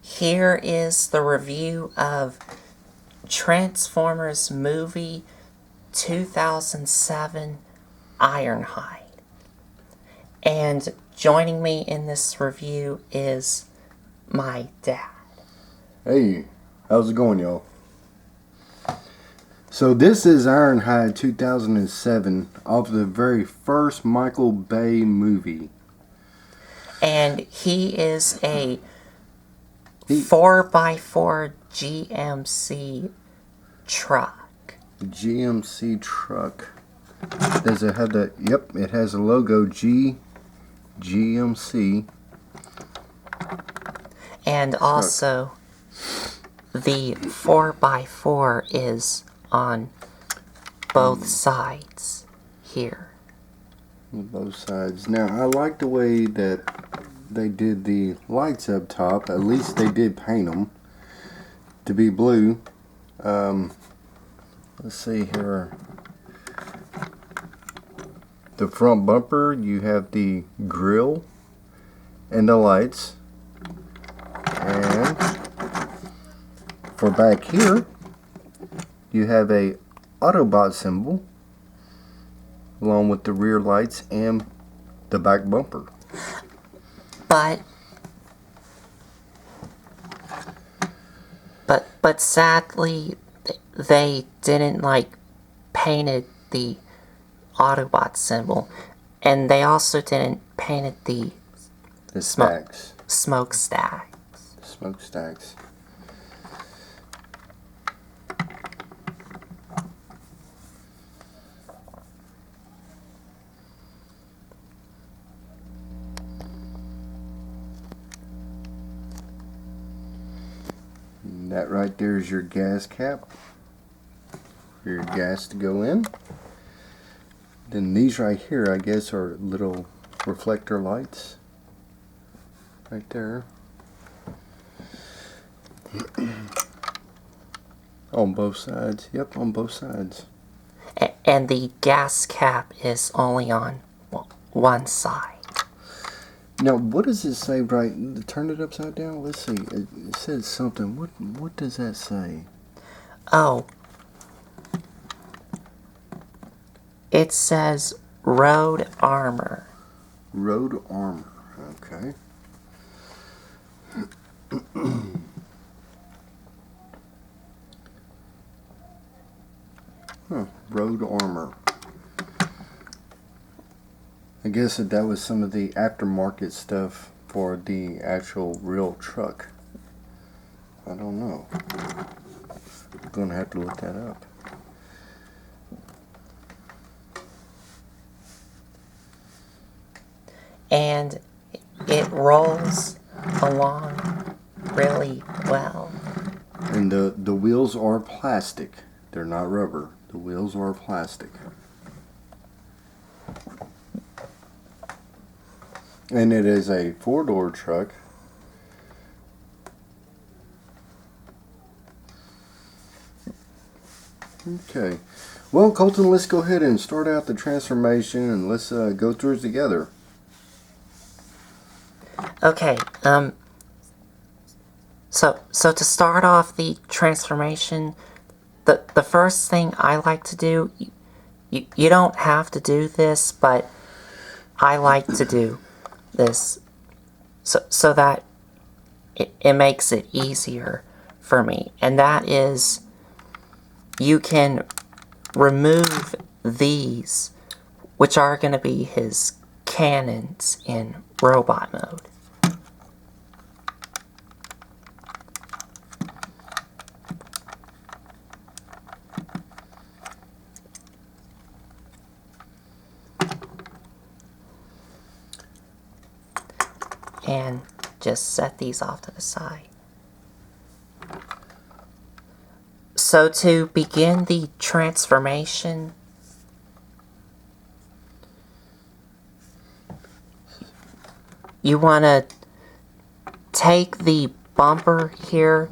here is the review of Transformers movie 2007 Ironhide. And joining me in this review is my dad. Hey, how's it going, y'all? So this is Ironhide 2007 off the very first Michael Bay movie. And he is a 4x4 GMC truck. GMC truck. Does it have the... Yep, it has a logo GMC. And also, the 4x4 is on both sides here. Both sides. Now, I like the way that they did the lights up top. At least they did paint them to be blue. Let's see here. The front bumper, you have the grill and the lights. And for back here, you have a Autobot symbol along with the rear lights and the back bumper. But sadly, they didn't painted the Autobot symbol, and they also didn't painted the stacks. Smokestacks. Smokestacks. That right there is your gas cap for your gas to go in. Then these right here, I guess, are little reflector lights right there on both sides. Yep, on both sides. And the gas cap is only on one side. Now, what does it say right? Turn it upside down. Let's see. It says something. What does that say? Oh. It says road armor. Road armor. Okay. Road armor. I guess that was some of the aftermarket stuff for the actual real truck. I don't know. I'm gonna have to look that up. And it rolls along really well. And the wheels are plastic. They're not rubber. The wheels are plastic. And it is a 4-door truck. Okay. Well, Colton, let's go ahead and start out the transformation and let's go through it together. Okay, so to start off the transformation, the first thing I like to do, you don't have to do this, but I like to do this so that it makes it easier for me, and that is you can remove these, which are going to be his cannons in robot mode. And just set these off to the side. So to begin the transformation, you want to take the bumper here,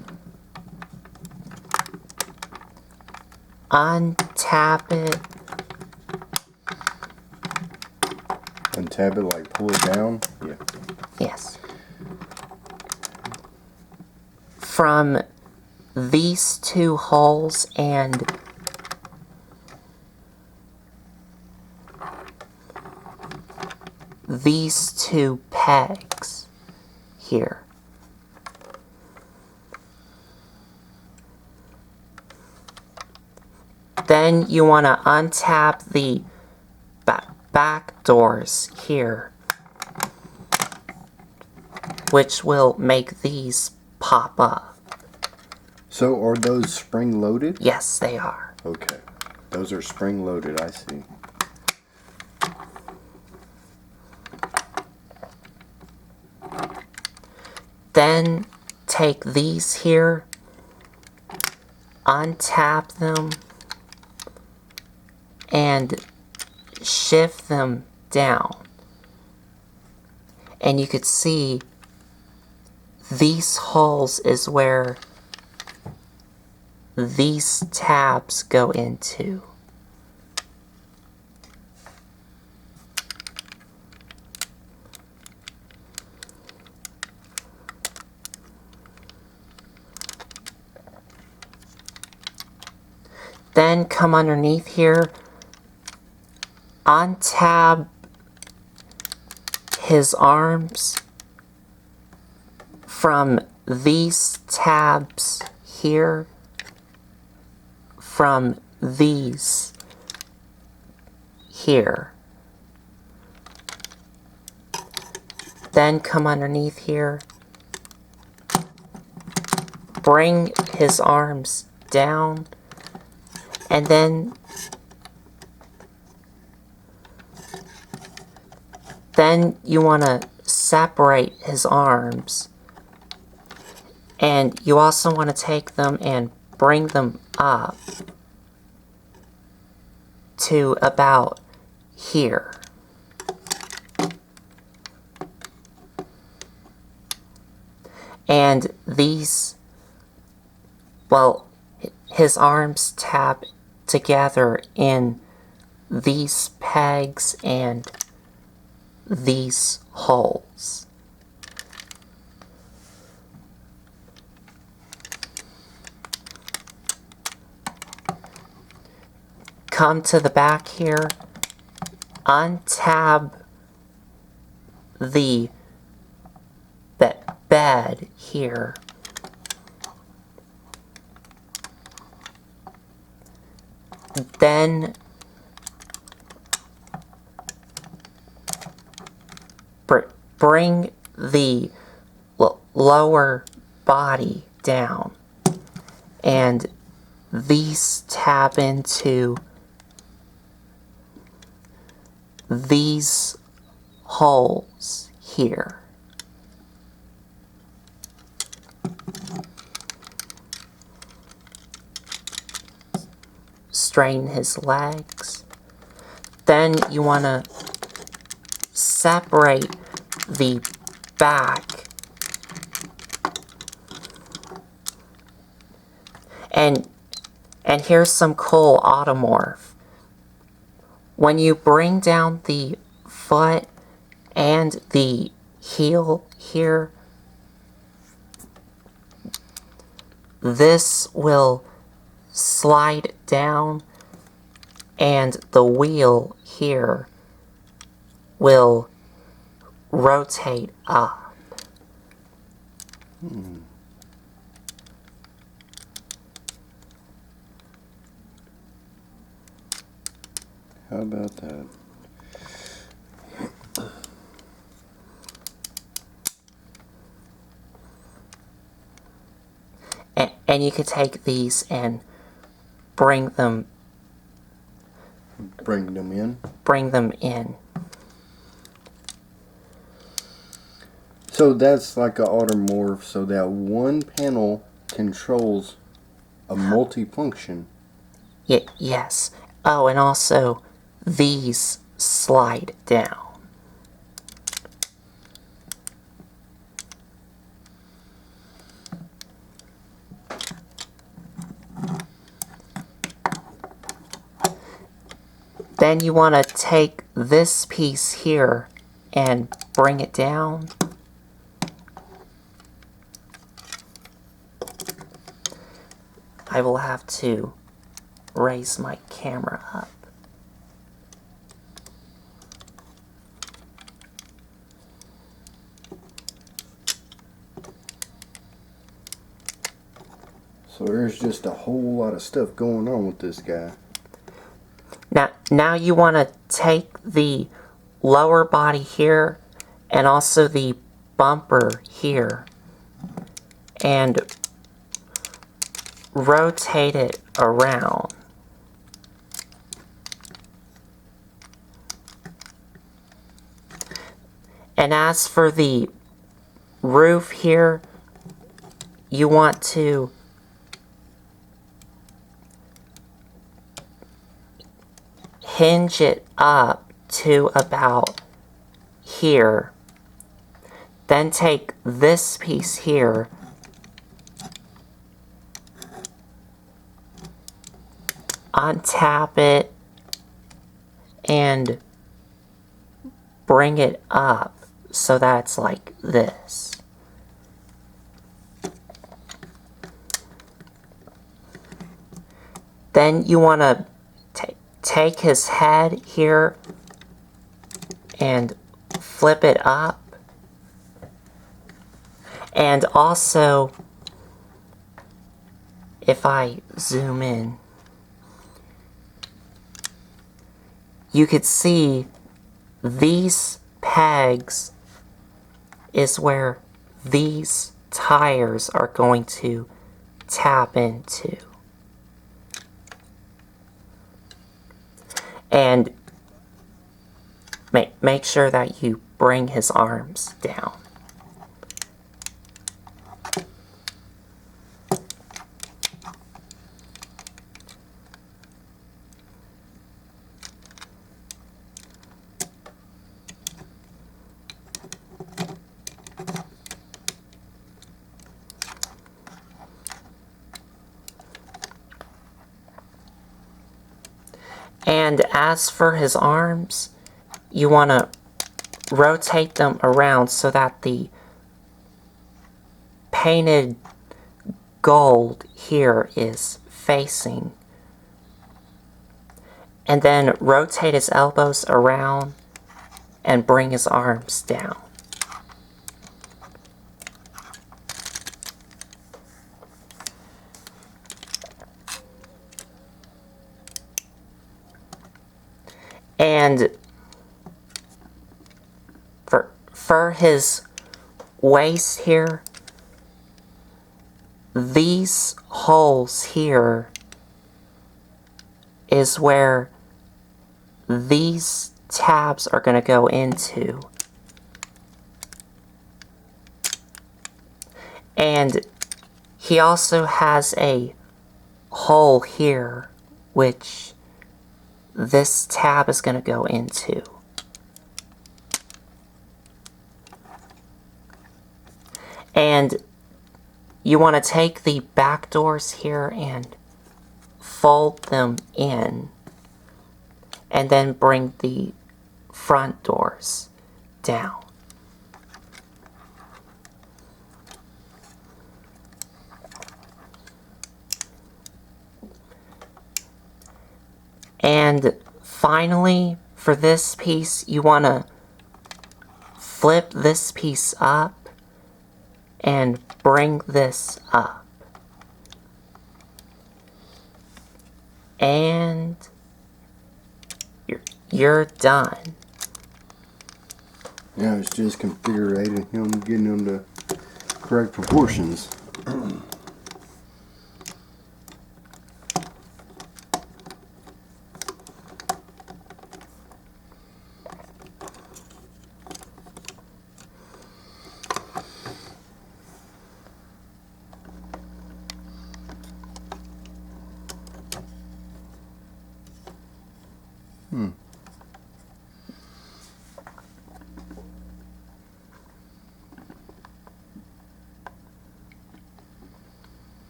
untap it, Untap it, like pull it down? Yeah. yes, from these two holes and these two pegs here. Then you want to untap the back doors here, which will make these pop up. So are those spring loaded? Yes, they are. Okay. Those are spring loaded, I see. Then take these here, untap them, and shift them down. And you could see these holes is where these tabs go into. Then come underneath here, untab his arms from these tabs here, from these here. Then come underneath here, bring his arms down, and then you want to separate his arms, and you also want to take them and bring them up to about here. And these, well, his arms tap together in these pegs and these holes. Come to the back here, untab the bed here. Then bring the lower body down, and these tap into these holes here. Straighten his legs. Then you want to separate the back and here's some cool automorph. When you bring down the foot and the heel here, this will slide down and the wheel here will rotate up. How about that? And you could take these and bring them in. So that's like an automorph, so that one panel controls a multifunction. Yes. Oh, and also these slide down. Then you want to take this piece here and bring it down. I will have to raise my camera up. So there's just a whole lot of stuff going on with this guy. Now you want to take the lower body here and also the bumper here and rotate it around. And as for the roof here, you want to hinge it up to about here. Then take this piece here untap it and bring it up so that it's like this. Then you want to take his head here and flip it up. And also, if I zoom in, you could see these pegs is where these tires are going to tap into. And make sure that you bring his arms down. And as for his arms, you want to rotate them around so that the painted gold here is facing. And then rotate his elbows around and bring his arms down. And for his waist here, these holes here is where these tabs are going to go into. And he also has a hole here, which this tab is going to go into. And you want to take the back doors here and fold them in, and then bring the front doors down. And finally, for this piece, you want to flip this piece up and bring this up. And you're done. Yeah, it's just configuring him, getting him to correct proportions.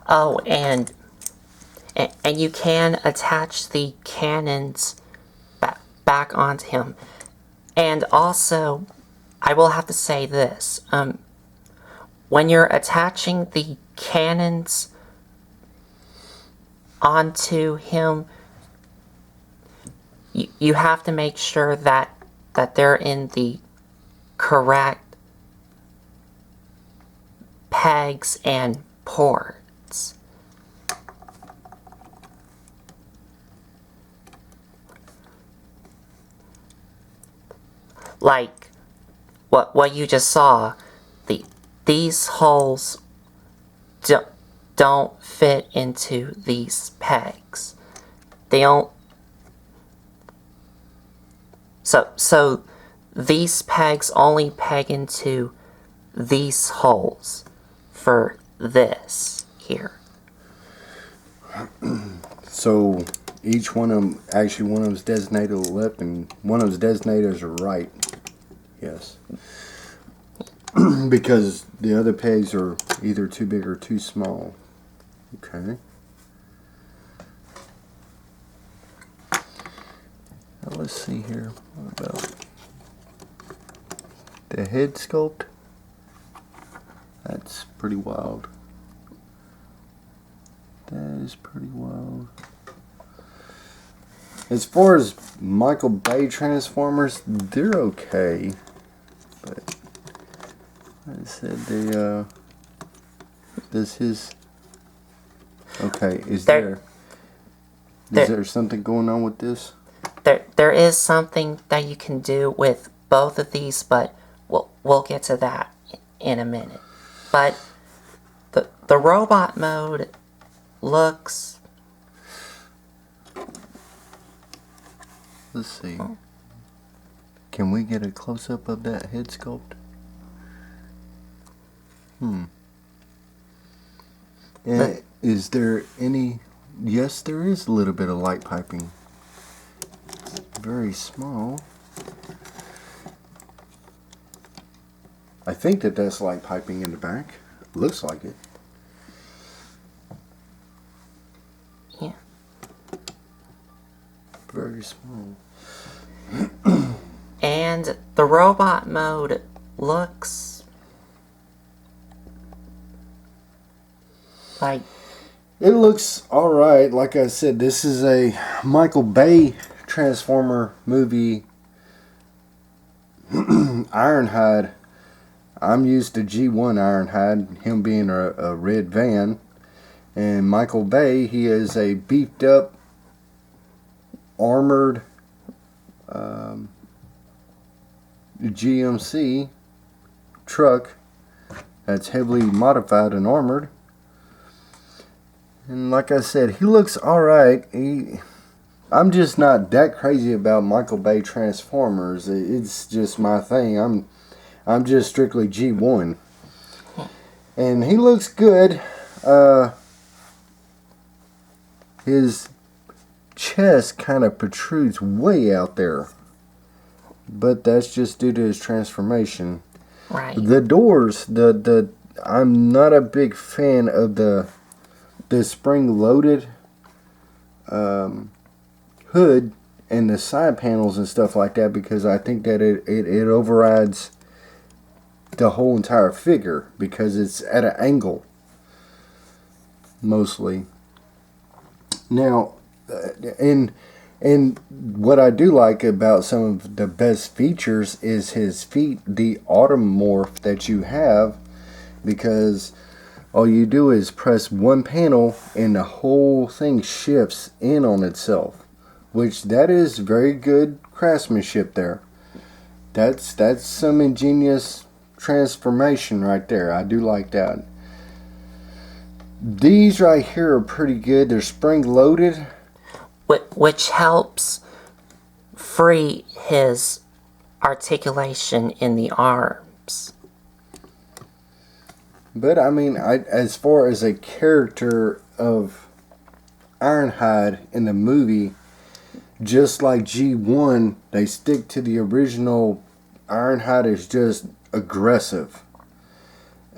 Oh, and you can attach the cannons back back onto him. And also, I will have to say this. When you're attaching the cannons onto him, you have to make sure that they're in the correct pegs and ports. Like what you just saw, these holes don't fit into these pegs. They don't. So these pegs only peg into these holes for this here. So each one of them, actually one of them is designated to the left and one of them is designated as a right. Yes. Because the other pegs are either too big or too small. Okay. Now let's see here. What about the head sculpt? That's pretty wild. That is pretty wild. As far as Michael Bay Transformers, they're okay. But like I said, this is okay. Is there something going on with this? There is something that you can do with both of these, but we'll get to that in a minute. But the robot mode looks. Let's see. Can we get a close up of that head sculpt? And is there any? Yes, there is a little bit of light piping. Very small. I think that's light piping in the back. Looks like it. Yeah. Very small. And the robot mode looks like. It looks alright. Like I said, this is a Michael Bay Transformer movie. Ironhide. I'm used to G1 Ironhide, him being a red van. And Michael Bay, he is a beefed up, armored GMC truck that's heavily modified and armored. And like I said, he looks alright. I'm just not that crazy about Michael Bay Transformers. It's just my thing. I'm just strictly G1. And he looks good. His chest kind of protrudes way out there. But that's just due to his transformation. Right. The doors, I'm not a big fan of the spring-loaded hood and the side panels and stuff like that, because I think that it overrides the whole entire figure because it's at an angle mostly. Now, and what I do like about some of the best features is his feet, the automorph that you have, because all you do is press one panel and the whole thing shifts in on itself, which that is very good craftsmanship there. That's some ingenious transformation right there. I do like that. These right here are pretty good. They're spring loaded, which helps free his articulation in the arms. but I mean, as far as a character of Ironhide in the movie, just like G1, they stick to the original. Ironhide is just aggressive.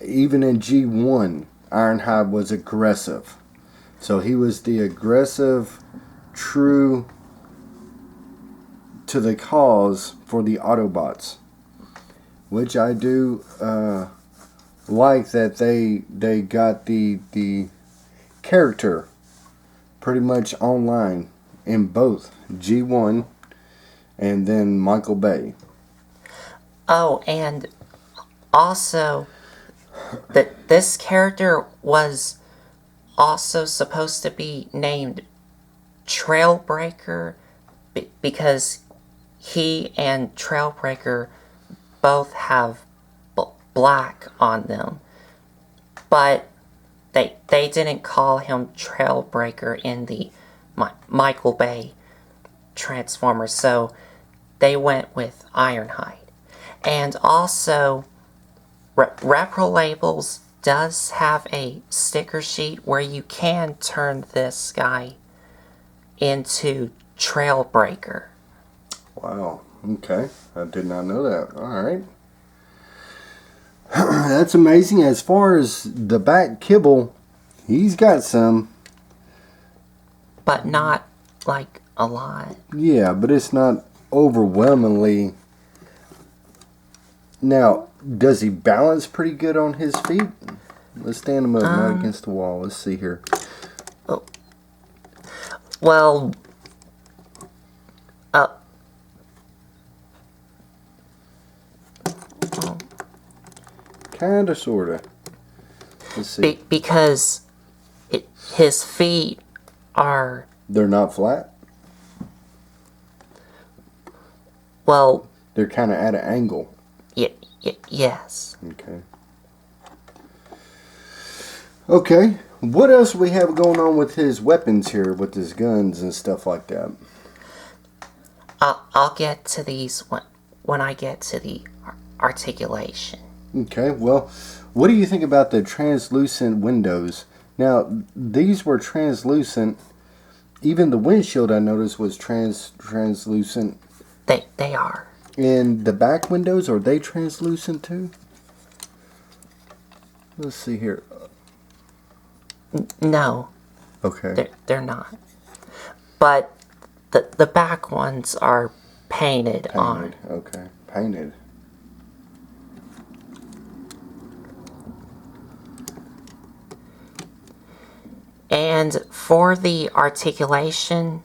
Even in G1, Ironhide was aggressive. So he was the aggressive, true to the cause for the Autobots, which I do like that they got the character pretty much online in both G1 and then Michael Bay. Oh, and also, that this character was also supposed to be named Trailbreaker because he and Trailbreaker both have black on them. But they didn't call him Trailbreaker in the Michael Bay Transformers, so they went with Ironhide. And also, Repro Labels does have a sticker sheet where you can turn this guy into Trailbreaker. Wow. Okay. I did not know that. All right. That's amazing. As far as the back kibble, he's got some. But not, like, a lot. Yeah, but it's not overwhelmingly. Now, does he balance pretty good on his feet? Let's stand him up, not against the wall. Let's see here. Oh. Well, Kinda, sorta. Let's see. Because his feet are... They're not flat? Well... They're kind of at an angle. Yes. Okay. Okay. What else we have going on with his weapons here, with his guns and stuff like that? I'll get to these when I get to the articulation. Okay, well, what do you think about the translucent windows? Now, these were translucent. Even the windshield, I noticed, was translucent. They are. And the back windows, are they translucent too? Let's see here. No. Okay. They're not. But the back ones are painted on. Okay. Painted. And for the articulation,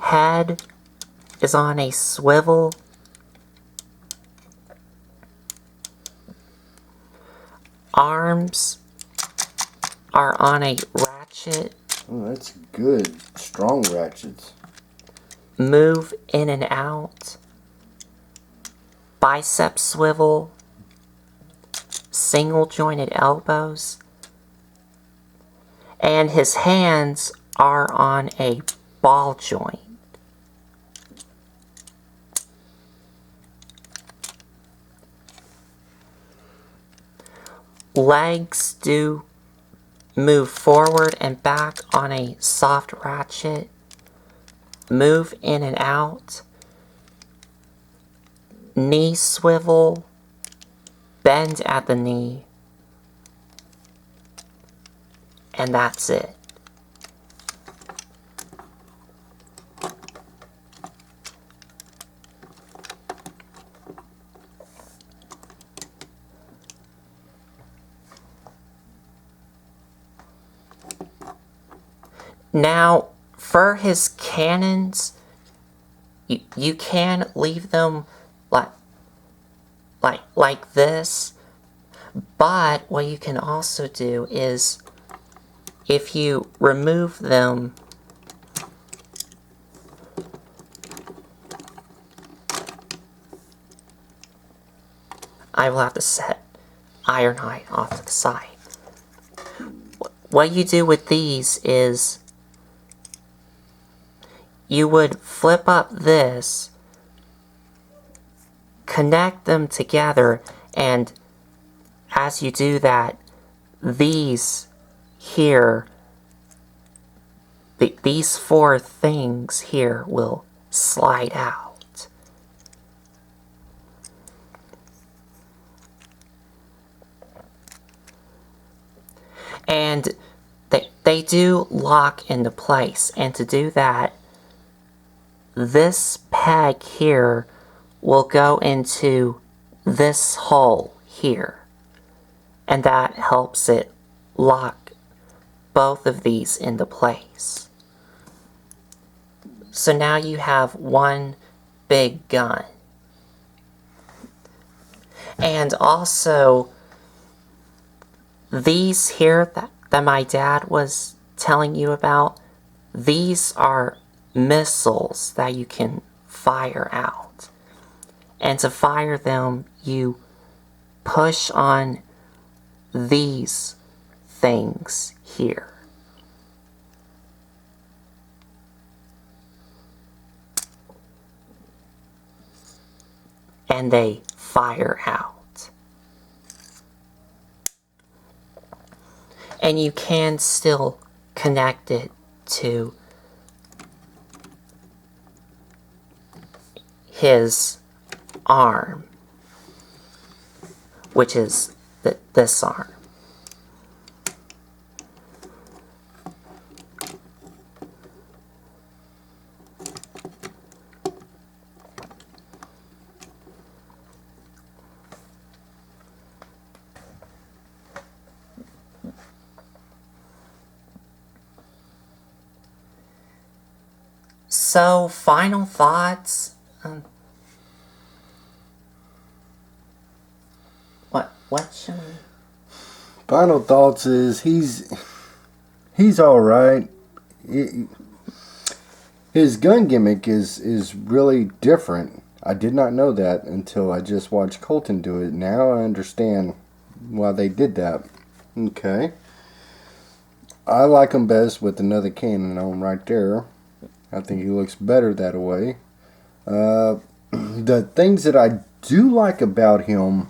head is on a swivel. Arms are on a ratchet. Oh, that's good. Strong ratchets. Move in and out. Bicep swivel. Single jointed elbows. And his hands are on a ball joint. Legs do move forward and back on a soft ratchet. Move in and out. Knee swivel. Bend at the knee. And that's it. Now, for his cannons, you can leave them like this, but what you can also do is, if you remove them, I will have to set Ironhide off to the side. What you do with these is you would flip up this, connect them together, and as you do that, these here, these four things here will slide out. And they do lock into place, and to do that, this peg here will go into this hole here, and that helps it lock both of these into place. So now you have one big gun. And also, these here that my dad was telling you about, these are missiles that you can fire out. And to fire them, you push on these things here. And they fire out. And you can still connect it to his arm, which is this arm. So, final thoughts? What should we... Final thoughts is he's all right. His gun gimmick is really different. I did not know that until I just watched Colton do it. Now I understand why they did that. Okay. I like him best with another cannon on right there. I think he looks better that way. The things that I do like about him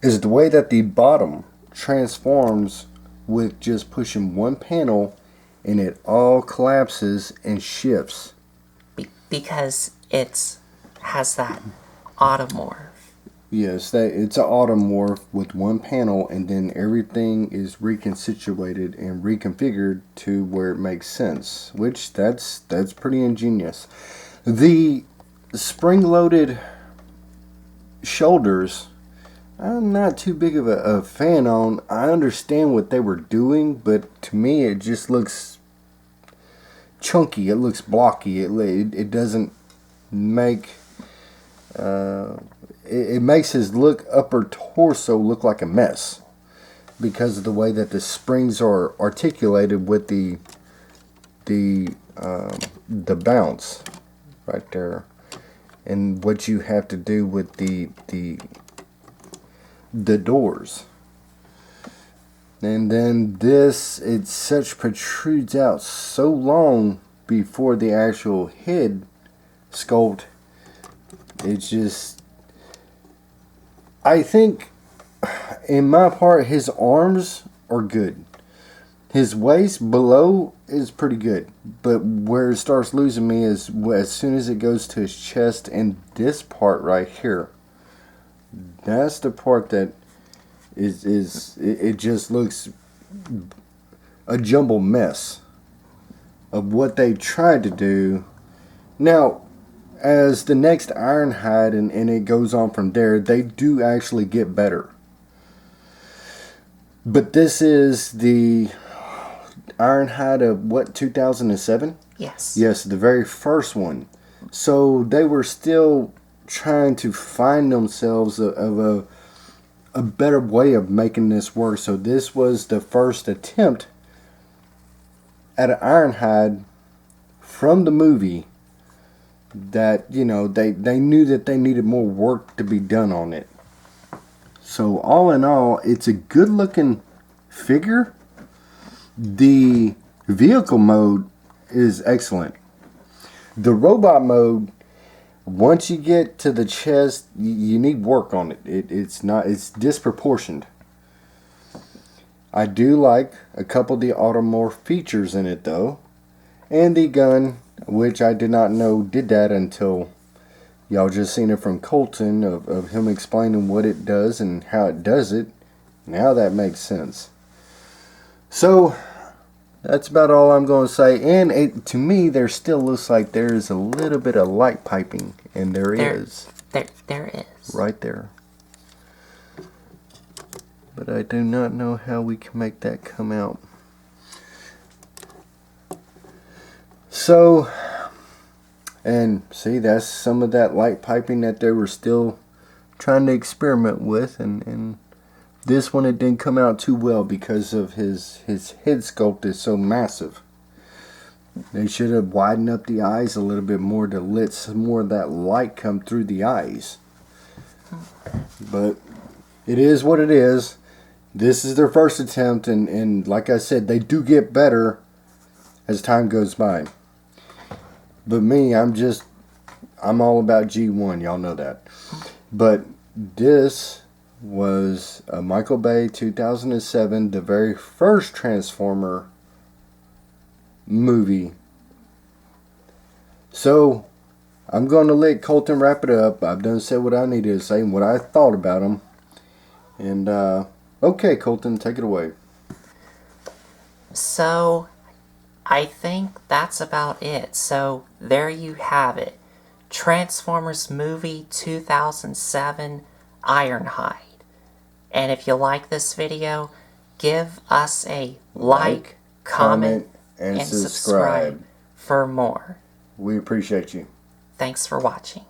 is the way that the bottom transforms with just pushing one panel, and it all collapses and shifts. Because it has that automorph. Yes, it's an automorph with one panel, and then everything is reconstituted and reconfigured to where it makes sense, which that's pretty ingenious. The spring-loaded shoulders, I'm not too big of a fan on. I understand what they were doing, but to me it just looks chunky. It looks blocky. It doesn't make... It makes his upper torso look like a mess because of the way that the springs are articulated with the bounce right there, and what you have to do with the doors. And then this, it such protrudes out so long before the actual head sculpt. It's just, I think, in my part, his arms are good. His waist below is pretty good. But where it starts losing me is as soon as it goes to his chest and this part right here. That's the part that it just looks a jumble mess of what they tried to do. Now, as the next Ironhide and it goes on from there, they do actually get better. But this is the Ironhide of what, 2007? Yes. Yes, the very first one. So they were still trying to find themselves of a better way of making this work. So this was the first attempt at an Ironhide from the movie that, you know, they knew that they needed more work to be done on it. So all in all, it's a good looking figure. The vehicle mode is excellent. The robot mode, once you get to the chest, you need work on it. It's disproportioned. I do like a couple of the automorph features in it though. And the gun, which I did not know did that until y'all just seen it from Colton of him explaining what it does and how it does it. Now that makes sense. So That's about all I'm going to say. And to me, there still looks like there is a little bit of light piping, and there is. There is. Right there. But I do not know how we can make that come out. So, and see, that's some of that light piping that they were still trying to experiment with, and this one, it didn't come out too well because of his head sculpt is so massive. They should have widened up the eyes a little bit more to let some more of that light come through the eyes. But it is what it is. This is their first attempt, and like I said, they do get better as time goes by. But me, I'm all about G1, y'all know that. But this was a Michael Bay 2007, the very first Transformer movie. So, I'm going to let Colton wrap it up. I've done said what I needed to say and what I thought about them. And, okay, Colton, take it away. So, I think that's about it. So, there you have it. Transformers movie 2007, Ironhide. And if you like this video, give us a like, comment, and subscribe for more. We appreciate you. Thanks for watching.